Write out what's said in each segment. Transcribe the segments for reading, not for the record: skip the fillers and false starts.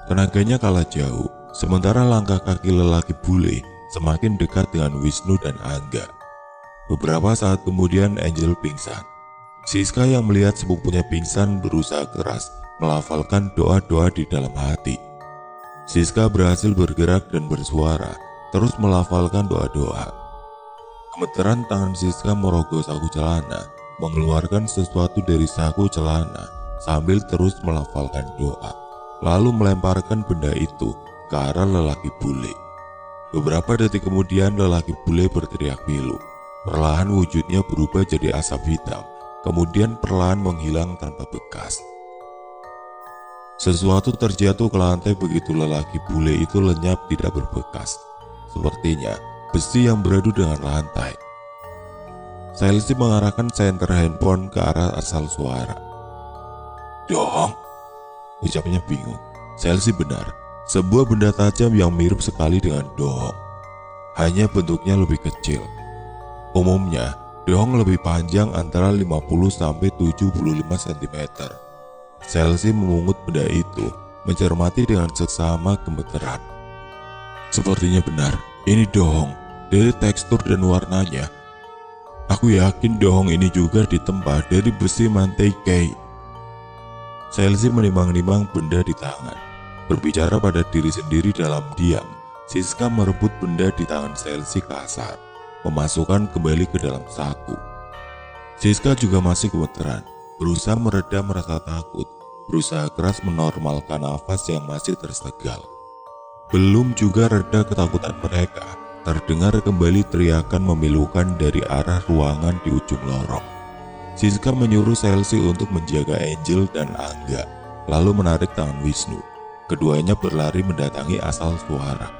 Tenaganya kalah jauh, sementara langkah kaki lelaki bule semakin dekat dengan Wisnu dan Angga. Beberapa saat kemudian Angel pingsan. Siska yang melihat sepupunya pingsan berusaha keras melafalkan doa-doa di dalam hati. Siska berhasil bergerak dan bersuara, terus melafalkan doa-doa. Gemeteran tangan Siska merogoh saku celana, mengeluarkan sesuatu dari saku celana sambil terus melafalkan doa, lalu melemparkan benda itu ke arah lelaki bule. Beberapa detik kemudian lelaki bule berteriak pilu. Perlahan wujudnya berubah jadi asap hitam, kemudian perlahan menghilang tanpa bekas. Sesuatu terjatuh ke lantai begitu lelaki bule itu lenyap tidak berbekas. Sepertinya besi yang beradu dengan lantai. Chelsea mengarahkan senter handphone ke arah asal suara. "Dong," ucapnya bingung. Chelsea benar, sebuah benda tajam yang mirip sekali dengan dohong. Hanya bentuknya lebih kecil. Umumnya, dohong lebih panjang antara 50-75 cm. Chelsea memungut benda itu, mencermati dengan seksama gemeteran. Sepertinya benar, ini dohong. Dari tekstur dan warnanya, aku yakin dohong ini juga ditempa dari besi manteikei. Chelsea menimbang-nimbang benda di tangan, berbicara pada diri sendiri dalam diam. Siska merebut benda di tangan Chelsea kasar, memasukkan kembali ke dalam saku. Siska juga masih gemeteran, berusaha meredam rasa takut, berusaha keras menormalkan nafas yang masih tersegal. Belum juga reda ketakutan mereka, terdengar kembali teriakan memilukan dari arah ruangan di ujung lorong. Siska menyuruh Chelsea untuk menjaga Angel dan Angga, lalu menarik tangan Wisnu. Keduanya berlari mendatangi asal suara.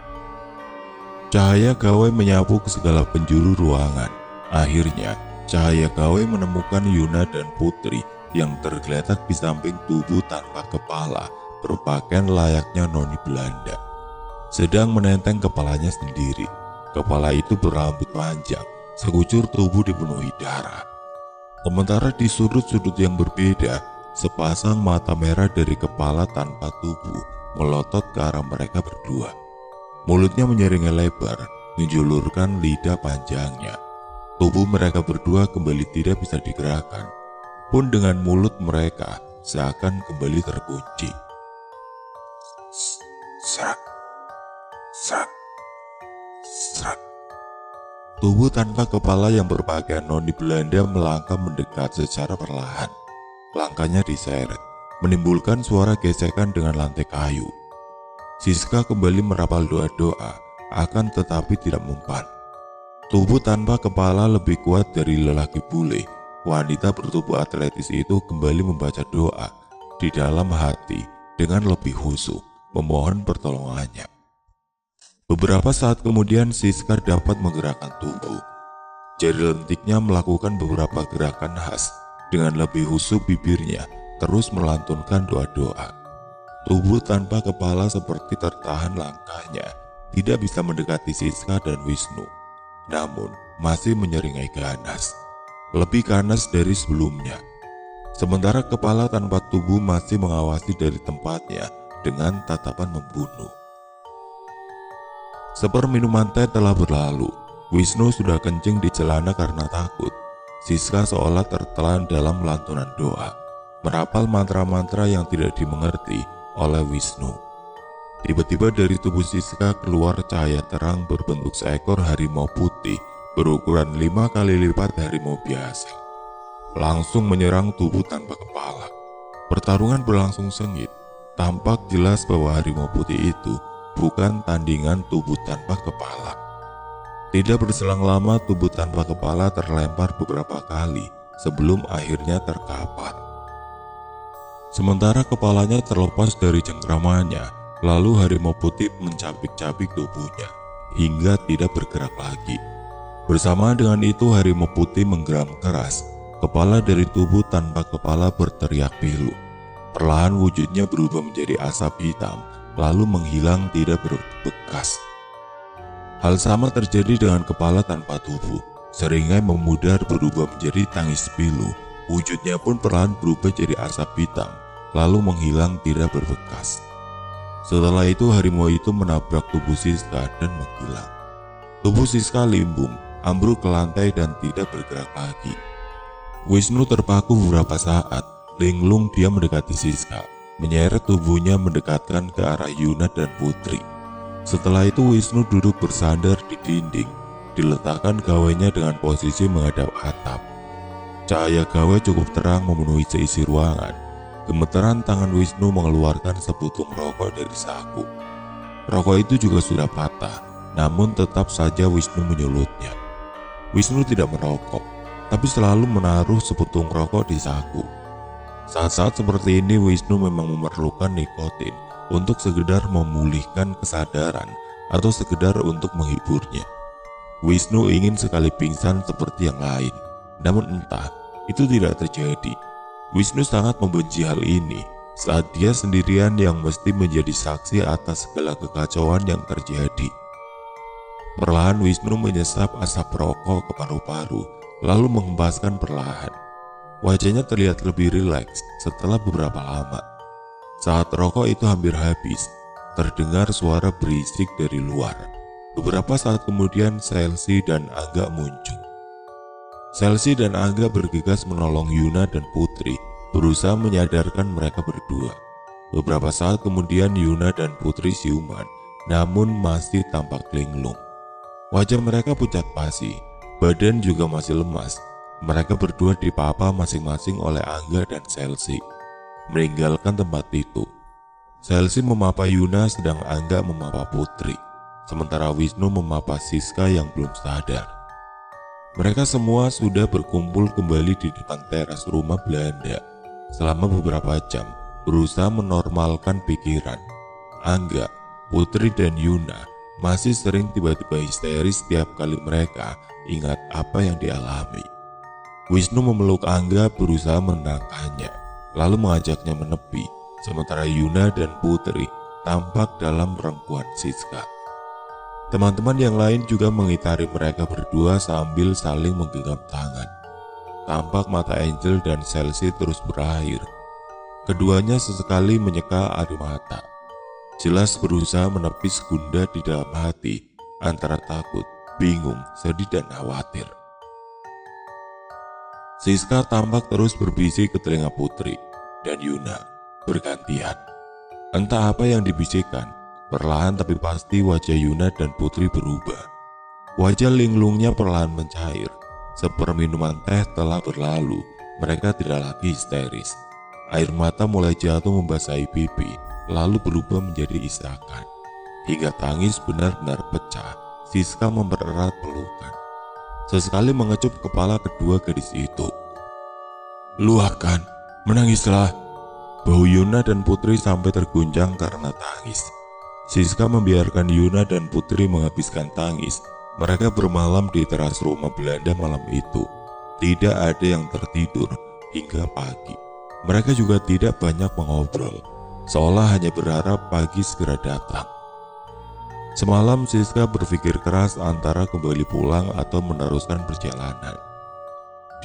Cahaya gawai menyapu ke segala penjuru ruangan. Akhirnya, cahaya gawai menemukan Yuna dan Putri yang tergeletak di samping tubuh tanpa kepala, berpakaian layaknya noni Belanda, sedang menenteng kepalanya sendiri. Kepala itu berambut panjang, sekujur tubuh dipenuhi darah. Sementara di sudut-sudut yang berbeda, sepasang mata merah dari kepala tanpa tubuh melotot ke arah mereka berdua. Mulutnya menyeringai lebar, menjulurkan lidah panjangnya. Tubuh mereka berdua kembali tidak bisa digerakkan, pun dengan mulut mereka seakan kembali terkunci. Serak, serak, serak. Tubuh tanpa kepala yang berpakaian noni Belanda melangkah mendekat secara perlahan. Langkahnya diseret, menimbulkan suara gesekan dengan lantai kayu. Siska kembali merapal doa-doa, akan tetapi tidak mempan. Tubuh tanpa kepala lebih kuat dari lelaki bule. Wanita bertubuh atletis itu kembali membaca doa di dalam hati dengan lebih khusyuk, memohon pertolongannya. Beberapa saat kemudian Siska dapat menggerakkan tubuh. Jari lentiknya melakukan beberapa gerakan khas. Dengan lebih khusyuk bibirnya terus melantunkan doa-doa. Tubuh tanpa kepala seperti tertahan langkahnya, tidak bisa mendekati Siska dan Wisnu, namun masih menyeringai ganas, lebih ganas dari sebelumnya. Sementara kepala tanpa tubuh masih mengawasi dari tempatnya dengan tatapan membunuh. Seperminuman teh telah berlalu, Wisnu sudah kencing di celana karena takut. Siska seolah tertelan dalam lantunan doa, merapal mantra-mantra yang tidak dimengerti oleh Wisnu. Tiba-tiba dari tubuh Siska keluar cahaya terang berbentuk seekor harimau putih berukuran 5 kali lipat harimau biasa. Langsung menyerang tubuh tanpa kepala. Pertarungan berlangsung sengit. Tampak jelas bahwa harimau putih itu bukan tandingan tubuh tanpa kepala. Tidak berselang lama tubuh tanpa kepala terlempar beberapa kali sebelum akhirnya terkapar. Sementara kepalanya terlepas dari cengkramannya, lalu harimau putih mencabik-cabik tubuhnya hingga tidak bergerak lagi. Bersamaan dengan itu harimau putih menggeram keras. Kepala dari tubuh tanpa kepala berteriak pilu. Perlahan wujudnya berubah menjadi asap hitam, lalu menghilang tidak berbekas. Hal sama terjadi dengan kepala tanpa tubuh. Seringai memudar berubah menjadi tangis pilu. Wujudnya pun perlahan berubah jadi asap hitam, lalu menghilang tidak berbekas. Setelah itu harimau itu menabrak tubuh Siska dan menghilang. Tubuh Siska limbung, ambruk ke lantai dan tidak bergerak lagi. Wisnu terpaku beberapa saat. Linglung dia mendekati Siska, menyeret tubuhnya mendekatkan ke arah Yuna dan Putri. Setelah itu Wisnu duduk bersandar di dinding, diletakkan gawainya dengan posisi menghadap atap. Cahaya gawai cukup terang memenuhi seisi ruangan. Gemeteran tangan Wisnu mengeluarkan seputung rokok dari saku. Rokok itu juga sudah patah, namun tetap saja Wisnu menyulutnya. Wisnu tidak merokok, tapi selalu menaruh seputung rokok di saku. Saat-saat seperti ini Wisnu memang memerlukan nikotin untuk sekedar memulihkan kesadaran atau sekedar untuk menghiburnya. Wisnu ingin sekali pingsan seperti yang lain, namun entah itu tidak terjadi. Wisnu sangat membenci hal ini saat dia sendirian yang mesti menjadi saksi atas segala kekacauan yang terjadi. Perlahan Wisnu menyesap asap rokok ke paru-paru, lalu menghempaskan perlahan. Wajahnya terlihat lebih rileks setelah beberapa lama. Saat rokok itu hampir habis, terdengar suara berisik dari luar. Beberapa saat kemudian Selsi dan Angga muncul. Selsi dan Angga bergegas menolong Yuna dan Putri, berusaha menyadarkan mereka berdua. Beberapa saat kemudian Yuna dan Putri siuman, namun masih tampak linglung. Wajah mereka pucat pasi, badan juga masih lemas. Mereka berdua dipapa masing-masing oleh Angga dan Selsi, meninggalkan tempat itu. Selsi memapa Yuna sedang Angga memapa Putri, sementara Wisnu memapa Siska yang belum sadar. Mereka semua sudah berkumpul kembali di depan teras rumah Belanda selama beberapa jam, berusaha menormalkan pikiran. Angga, Putri dan Yuna masih sering tiba-tiba histeris setiap kali mereka ingat apa yang dialami. Wisnu memeluk Angga berusaha menenangkannya, lalu mengajaknya menepi, sementara Yuna dan Putri tampak dalam rengkuan Siska. Teman-teman yang lain juga mengitari mereka berdua sambil saling menggenggam tangan. Tampak mata Angel dan Selsi terus berair. Keduanya sesekali menyeka air mata. Jelas berusaha menepis gundah di dalam hati antara takut, bingung, sedih dan khawatir. Siska tampak terus berbisik ke telinga Putri dan Yuna bergantian. Entah apa yang dibisikkan, perlahan tapi pasti wajah Yuna dan Putri berubah. Wajah linglungnya perlahan mencair. Seperminuman teh telah berlalu, mereka tidak lagi histeris. Air mata mulai jatuh membasahi pipi, lalu berubah menjadi isakan. Hingga tangis benar-benar pecah, Siska mempererat pelukan. Sesekali mengecup kepala kedua gadis itu. "Luahkan, menangislah." Bahu Yuna dan Putri sampai terguncang karena tangis. Siska membiarkan Yuna dan Putri menghabiskan tangis. Mereka bermalam di teras rumah Belanda malam itu. Tidak ada yang tertidur hingga pagi. Mereka juga tidak banyak mengobrol, seolah hanya berharap pagi segera datang. Semalam Siska berpikir keras antara kembali pulang atau meneruskan perjalanan.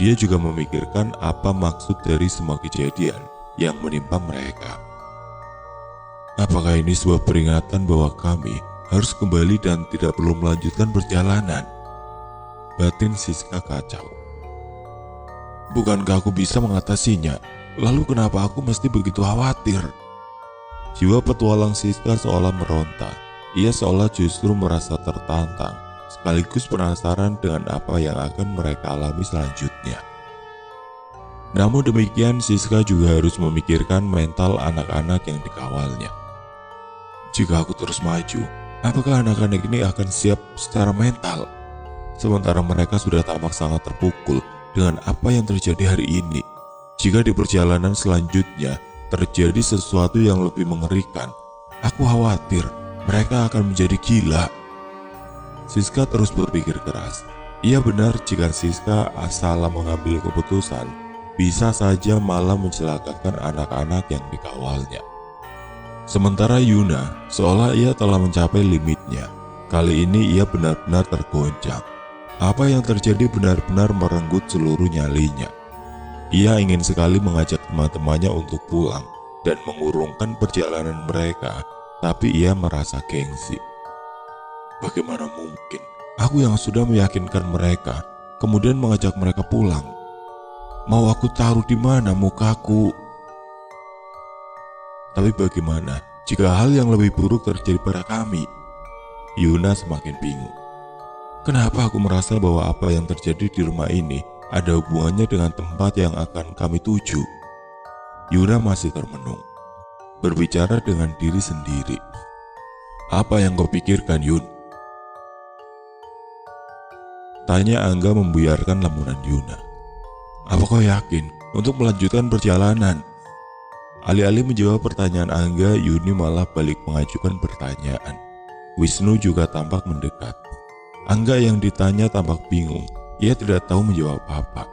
Dia juga memikirkan apa maksud dari semua kejadian yang menimpa mereka. Apakah ini sebuah peringatan bahwa kami harus kembali dan tidak perlu melanjutkan perjalanan? Batin Siska kacau. Bukankah aku bisa mengatasinya? Lalu kenapa aku mesti begitu khawatir? Jiwa petualang Siska seolah meronta. Ia seolah justru merasa tertantang, sekaligus penasaran dengan apa yang akan mereka alami selanjutnya. Namun demikian, Siska juga harus memikirkan mental anak-anak yang dikawalnya. Jika aku terus maju, apakah anak-anak ini akan siap secara mental? Sementara mereka sudah tampak sangat terpukul dengan apa yang terjadi hari ini. Jika di perjalanan selanjutnya terjadi sesuatu yang lebih mengerikan, aku khawatir mereka akan menjadi gila. Siska terus berpikir keras. Ia benar jika Siska salah mengambil keputusan, bisa saja malah mencelakakan anak-anak yang dikawalnya. Sementara Yuna, seolah ia telah mencapai limitnya. Kali ini ia benar-benar tergoncang. Apa yang terjadi benar-benar merenggut seluruh nyalinya. Ia ingin sekali mengajak teman-temannya untuk pulang dan mengurungkan perjalanan mereka tapi ia merasa gengsi. Bagaimana mungkin aku yang sudah meyakinkan mereka, kemudian mengajak mereka pulang? Mau aku taruh di mana mukaku? Tapi bagaimana jika hal yang lebih buruk terjadi pada kami? Yuna semakin bingung. Kenapa aku merasa bahwa apa yang terjadi di rumah ini ada hubungannya dengan tempat yang akan kami tuju? Yuna masih termenung, berbicara dengan diri sendiri. Apa yang kau pikirkan, Yun? Tanya Angga membuyarkan lamunan Yuna. Apa kau yakin untuk melanjutkan perjalanan? Alih-alih menjawab pertanyaan Angga, Yuni malah balik mengajukan pertanyaan. Wisnu juga tampak mendekat. Angga yang ditanya tampak bingung. Ia tidak tahu menjawab apa.